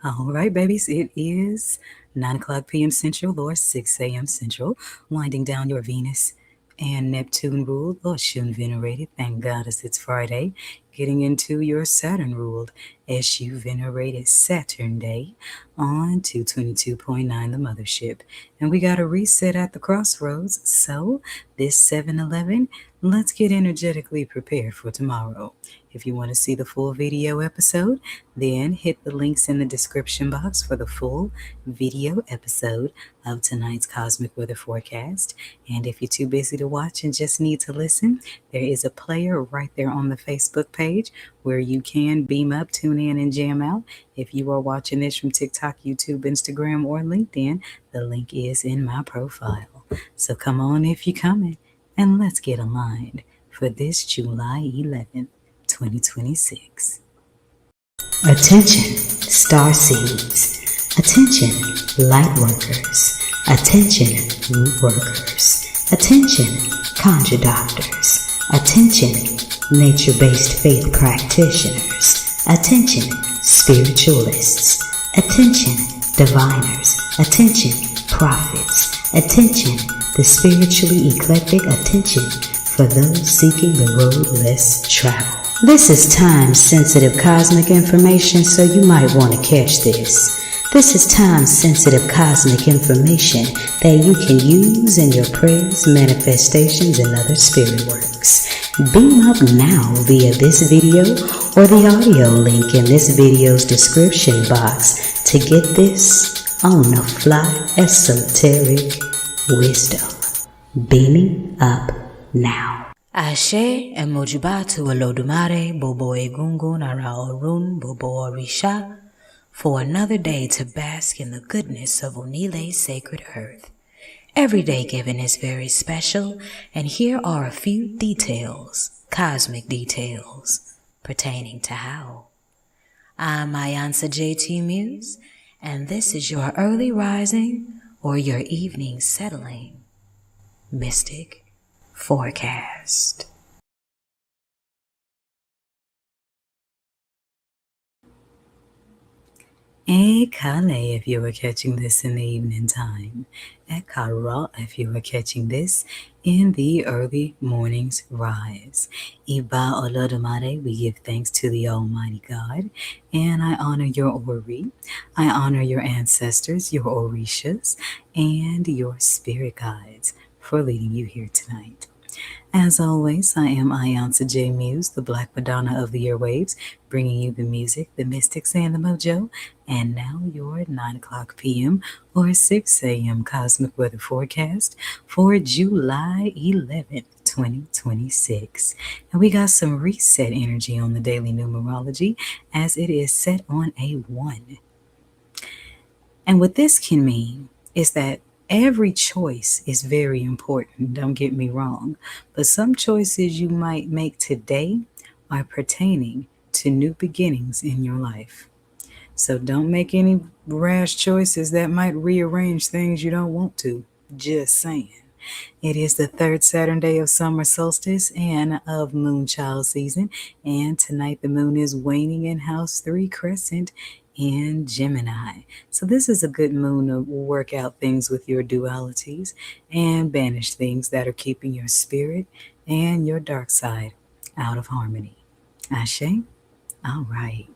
All right, babies, it is 9 o'clock p.m. Central or 6 a.m. Central, winding down your Venus and Neptune ruled or Shun venerated. Thank goddess it's Friday. Getting into your Saturn ruled Esu venerated Saturnday on 222.9 the Mothership. And we got a reset at the Crossroads. So this 7-11, let's get energetically prepared for tomorrow. If you want to see the full video episode, then hit the links in the description box for the full video episode of tonight's cosmic weather forecast. And if you're too busy to watch and just need to listen, there is a player right there on the Facebook page where you can beam up, tune in, and jam out. If you are watching this from TikTok, YouTube, Instagram, or LinkedIn, the link is in my profile. So come on if you're coming, and let's get aligned for this July 11th. 2026. Attention, star seeds. Attention, light workers. Attention, root workers. Attention, conjure doctors. Attention, nature-based faith practitioners. Attention, spiritualists. Attention, diviners. Attention, prophets. Attention, the spiritually eclectic. Attention, for those seeking the road less traveled. This is time-sensitive cosmic information, so you might want to catch this. This is time-sensitive cosmic information that you can use in your prayers, manifestations, and other spirit works. Beam up now via this video or the audio link in this video's description box to get this on the fly esoteric wisdom. Beaming up now. Ashe emojibatu Olodumare Bobo Egungun Ara Orun Bobo Orisha for another day to bask in the goodness of Onile's sacred earth. Every day given is very special, and here are a few details, cosmic details, pertaining to how. I'm iiiYansaje to Muse, and this is your early rising or your evening settling mystic forecast. Ekale if you are catching this in the evening time. Ekara if you are catching this in the early morning's rise. Iba Olodumare, we give thanks to the Almighty God, and I honor your Ori. I honor your ancestors, your Orishas, and your spirit guides for leading you here tonight. As always, I am iiiYansaje Muse, the Black Madonna of the airwaves, bringing you the music, the mystics, and the mojo. And now your 9 o'clock p.m. or 6 a.m. cosmic weather forecast for July 11th, 2026. And we got some reset energy on the daily numerology as it is set on a 1. And what this can mean is that every choice is very important, don't get me wrong, but some choices you might make today are pertaining to new beginnings in your life. So don't make any rash choices that might rearrange things you don't want to. Just saying. It is the third Saturday of summer solstice and of moonchild season, and tonight the moon is waning in house 3 crescent in Gemini. So this is a good moon to work out things with your dualities and banish things that are keeping your spirit and your dark side out of harmony. Ashe? All right.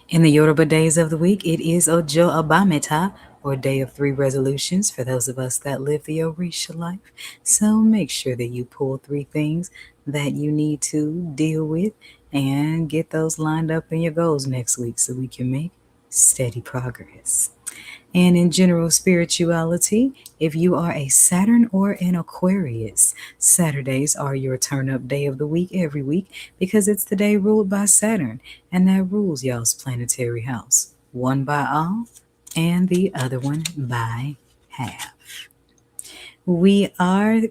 In the Yoruba days of the week, it is Ojo Abameta, or Day of 3 Resolutions, for those of us that live the Orisha life. So make sure that you pull 3 things that you need to deal with and get those lined up in your goals next week so we can make steady progress. And in general spirituality, if you are a Saturn or an Aquarius, Saturdays are your turn-up day of the week every week because it's the day ruled by Saturn, and that rules y'all's planetary house, one by all and the other one by half. We are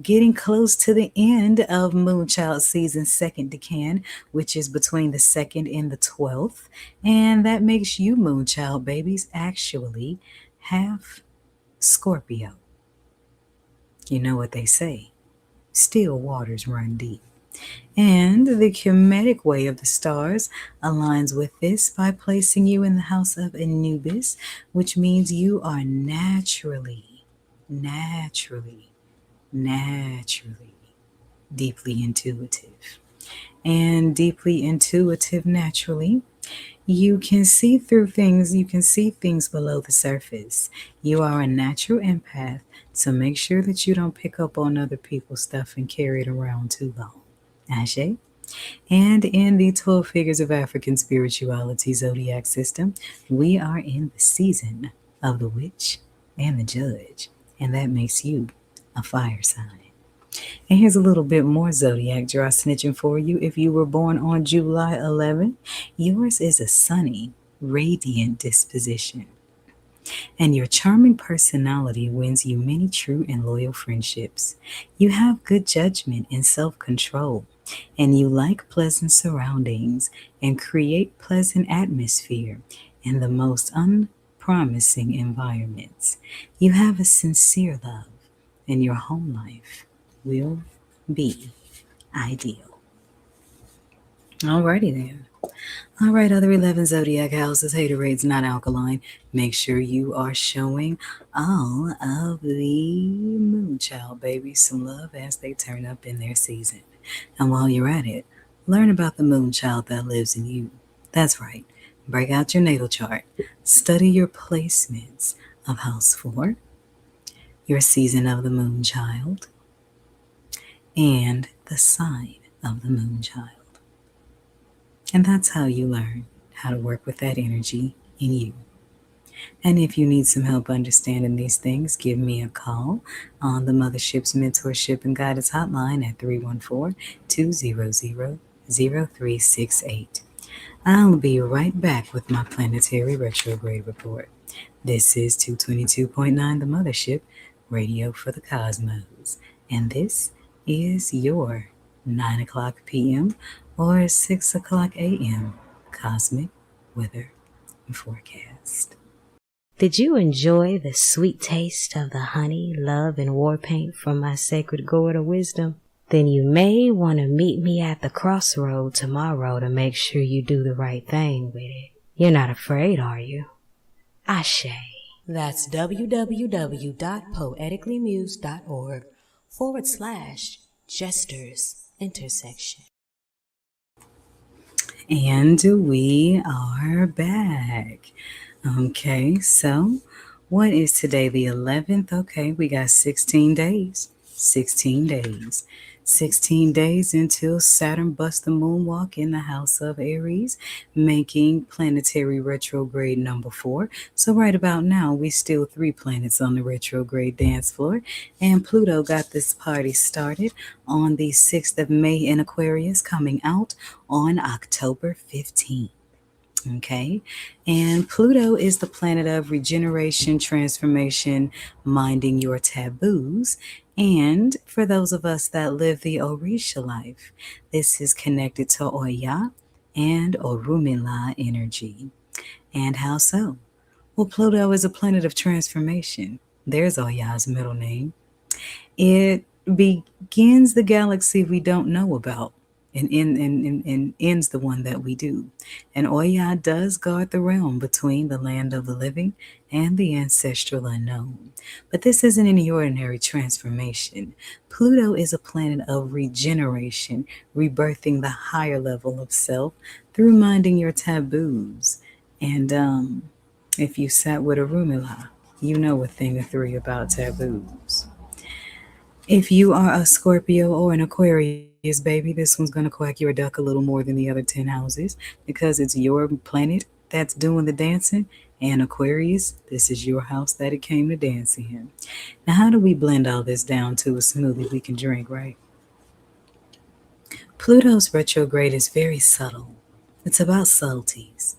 getting close to the end of Moonchild season's second decan, which is between the 2nd and the 12th. And that makes you Moonchild babies actually half Scorpio. You know what they say, still waters run deep. And the Kemetic way of the stars aligns with this by placing you in the house of Anubis, which means you are naturally, naturally deeply intuitive. And deeply intuitive naturally, you can see through things, you can see things below the surface. You are a natural empath, so make sure that you don't pick up on other people's stuff and carry it around too long. Ashe? And in the 12 figures of African spirituality zodiac system, we are in the season of the witch and the judge, and that makes you a fire sign. And here's a little bit more zodiac draw snitching for you. If you were born on July 11, yours is a sunny, radiant disposition. And your charming personality wins you many true and loyal friendships. You have good judgment and self control, and you like pleasant surroundings and create pleasant atmosphere in the most unpromising environments. You have a sincere love, and your home life will be ideal. Alrighty then. All right, other 11 zodiac houses, haterades not alkaline. Make sure you are showing all of the moonchild babies some love as they turn up in their season. And while you're at it, learn about the moonchild that lives in you. That's right. Break out your natal chart. Study your placements of house 4, your season of the moonchild, and the sign of the moonchild. And that's how you learn how to work with that energy in you. And if you need some help understanding these things, give me a call on the Mothership's Mentorship and Guidance Hotline at 314-200-0368. I'll be right back with my planetary retrograde report. This is 222.9 The Mothership, radio for the cosmos. And this is your 9 o'clock p.m. or 6 o'clock a.m. cosmic weather forecast. Did you enjoy the sweet taste of the honey, love, and war paint from my sacred gourd of wisdom? Then you may want to meet me at the Crossroads tomorrow to make sure you do the right thing with it. You're not afraid, are you? Ashe. That's www.poeticallymuse.org/Jesters intersection. And we are back. Okay, so what is today, the 11th? Okay, we got 16 days. 16 days. 16 days until Saturn busts the moonwalk in the house of Aries, making planetary retrograde number 4. So right about now, we still 3 planets on the retrograde dance floor, and Pluto got this party started on the 6th of May in Aquarius, coming out on October 15th. Okay, and Pluto is the planet of regeneration, transformation, minding your taboos. And for those of us that live the Orisha life, this is connected to Oya and Orunmila energy. And how so? Well, Pluto is a planet of transformation. There's Oya's middle name. It begins the galaxy we don't know about and ends the one that we do. And Oya does guard the realm between the land of the living and the ancestral unknown. But this isn't any ordinary transformation. Pluto is a planet of regeneration, rebirthing the higher level of self through minding your taboos. And if you sat with Orunmila, you know a thing or three about taboos. If you are a Scorpio or an Aquarius, baby, this one's going to quack your duck a little more than the other 10 houses because it's your planet that's doing the dancing. And Aquarius, this is your house that it came to dance in. Now, how do we blend all this down to a smoothie we can drink, right? Pluto's retrograde is very subtle. It's about subtleties.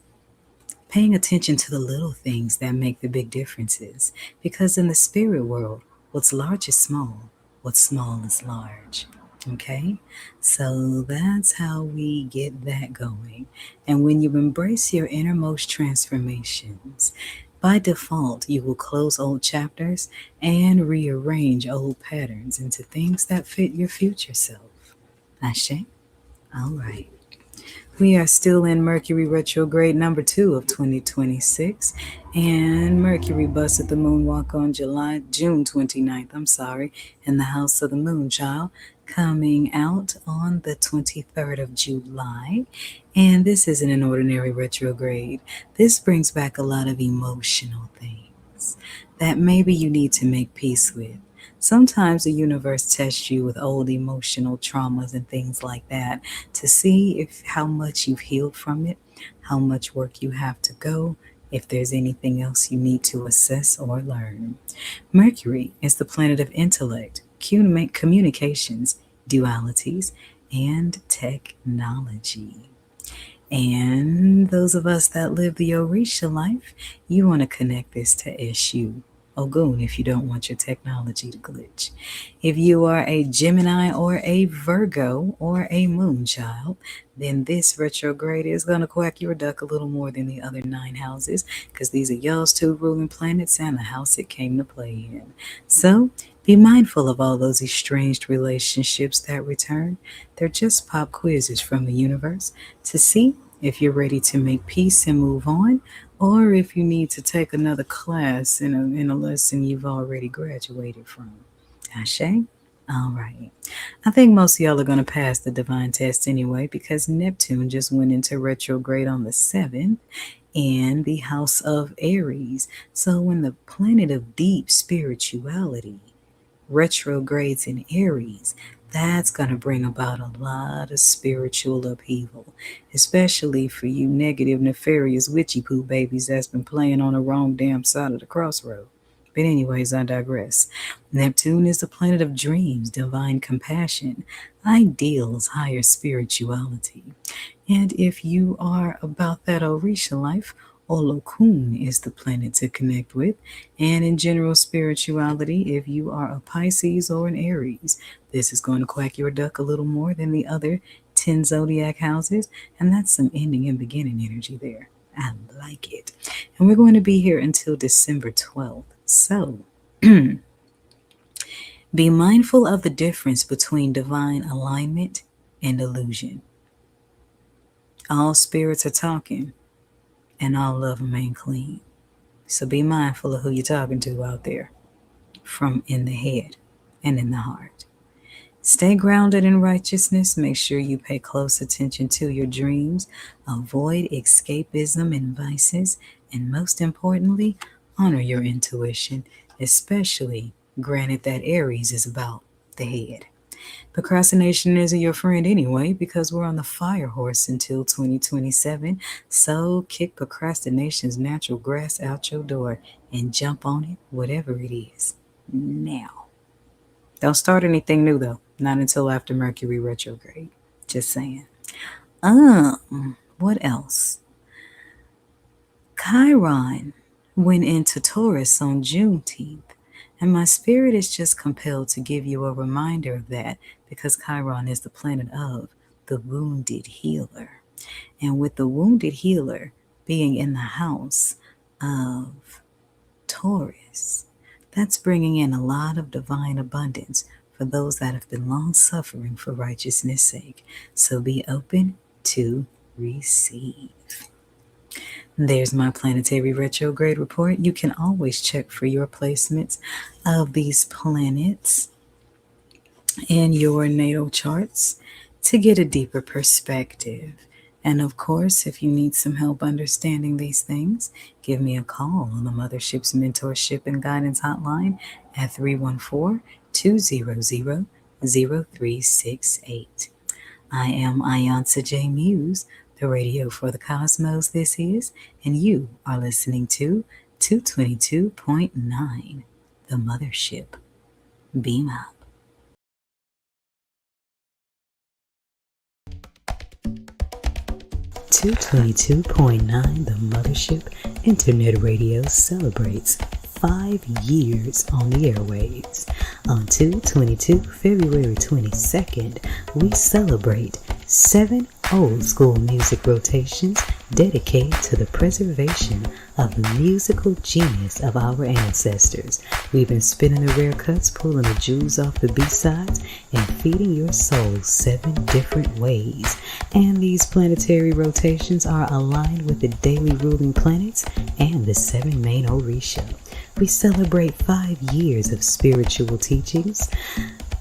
Paying attention to the little things that make the big differences. Because in the spirit world, what's large is small. What's small is large. Okay? So that's how we get that going. And when you embrace your innermost transformations, by default, you will close old chapters and rearrange old patterns into things that fit your future self. Ashe? All right. We are still in Mercury retrograde number 2 of 2026, and Mercury busted the moonwalk on June 29th, in the house of the moon child, coming out on the 23rd of July. And this isn't an ordinary retrograde. This brings back a lot of emotional things that maybe you need to make peace with. Sometimes the universe tests you with old emotional traumas and things like that to see if how much you've healed from it, how much work you have to go, if there's anything else you need to assess or learn. Mercury is the planet of intellect, communications, dualities, and technology. And those of us that live the Orisha life, you want to connect this to Esu, Ogun, if you don't want your technology to glitch. If you are a Gemini or a Virgo or a moon child, then this retrograde is going to quack your duck a little more than the other 9 houses, because these are y'all's 2 ruling planets and the house it came to play in. So be mindful of all those estranged relationships that return. They're just pop quizzes from the universe to see if you're ready to make peace and move on, or if you need to take another class in a lesson you've already graduated from. Ashe? All right. I think most of y'all are going to pass the divine test anyway, because Neptune just went into retrograde on the 7th in the house of Aries. So when the planet of deep spirituality retrogrades in Aries, that's going to bring about a lot of spiritual upheaval, especially for you negative, nefarious, witchy poo babies that's been playing on the wrong damn side of the crossroad. But anyways, I digress. Neptune is the planet of dreams, divine compassion, ideals, higher spirituality. And if you are about that Orisha life, Olokun is the planet to connect with. And in general spirituality, if you are a Pisces or an Aries, this is going to quack your duck a little more than the other 10 zodiac houses. And that's some ending and beginning energy there. I like it. And we're going to be here until December 12th. So be mindful of the difference between divine alignment and illusion. All spirits are talking, and all of them ain't clean. So be mindful of who you're talking to out there, from in the head and in the heart. Stay grounded in righteousness. Make sure you pay close attention to your dreams. Avoid escapism and vices. And most importantly, honor your intuition, especially granted that Aries is about the head. Procrastination isn't your friend anyway, because we're on the fire horse until 2027. So kick procrastination's natural grass out your door and jump on it, whatever it is, now. Don't start anything new though, not until after Mercury retrograde. Just saying. What else? Chiron went into Taurus on Juneteenth. And my spirit is just compelled to give you a reminder of that, because Chiron is the planet of the wounded healer. And with the wounded healer being in the house of Taurus, that's bringing in a lot of divine abundance for those that have been long suffering for righteousness' sake. So be open to receive. There's my planetary retrograde report. You can always check for your placements of these planets in your natal charts to get a deeper perspective. And of course, if you need some help understanding these things, give me a call on the Mothership's Mentorship and Guidance Hotline at 314-200-0368. I am iiYansaje Muse, the radio for the cosmos this is, and you are listening to 222.9, the Mothership. Beam up. .9, the Mothership Internet Radio celebrates 5 years on the airwaves. On 2/22, February 22nd, we celebrate 7 old school music rotations dedicated to the preservation of the musical genius of our ancestors. We've been spinning the rare cuts, pulling the jewels off the B-sides, and feeding your soul 7 different ways. And these planetary rotations are aligned with the daily ruling planets and the 7 main Orisha. We celebrate 5 years of spiritual teachings,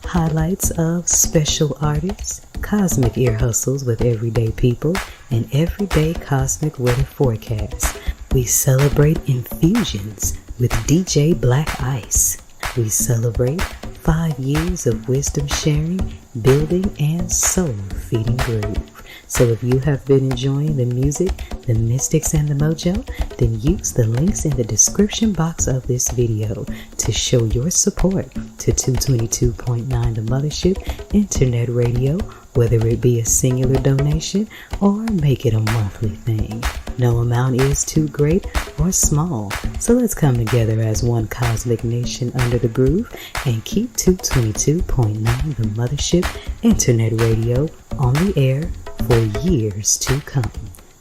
highlights of special artists, cosmic ear hustles with everyday people, and everyday cosmic weather forecasts. We celebrate infusions with DJ Black Ice. We celebrate 5 years of wisdom sharing, building, and soul feeding groove. So if you have been enjoying the music, the mystics, and the mojo, then use the links in the description box of this video to show your support to 222.9 The Mothership Internet Radio, whether it be a singular donation or make it a monthly thing. No amount is too great or small, so let's come together as one cosmic nation under the groove and keep 222.9 The Mothership Internet Radio on the air for years to come.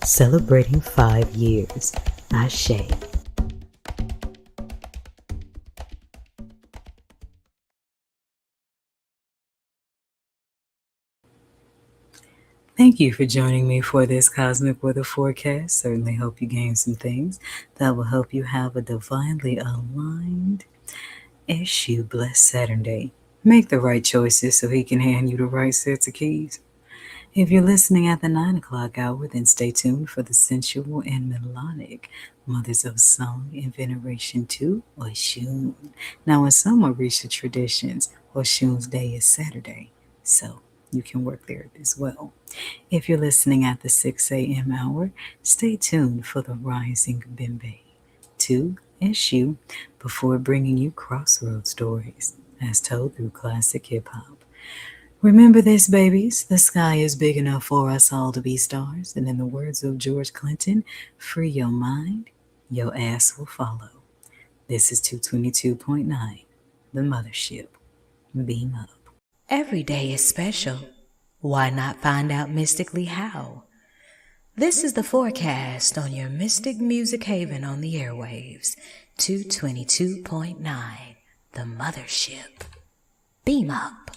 Celebrating 5 years. Ashe. Thank you for joining me for this cosmic weather forecast. Certainly hope you gain some things that will help you have a divinely aligned Esu blessed Saturday. Make the right choices so he can hand you the right sets of keys. If you're listening at the 9 o'clock hour, then stay tuned for the sensual and melodic Mothers of Song and Veneration to Oshun. Now, in some Orisha traditions, Oshun's day is Saturday, so you can work there as well. If you're listening at the 6 a.m. hour, stay tuned for the Rising Bimbe to Eshu before bringing you Crossroads stories as told through classic hip-hop. Remember this, babies, the sky is big enough for us all to be stars, and in the words of George Clinton, free your mind, your ass will follow. This is 222.9, The Mothership. Beam up. Every day is special. Why not find out mystically how? This is the forecast on your Mystic Music Haven on the airwaves, 222.9, The Mothership. Beam up.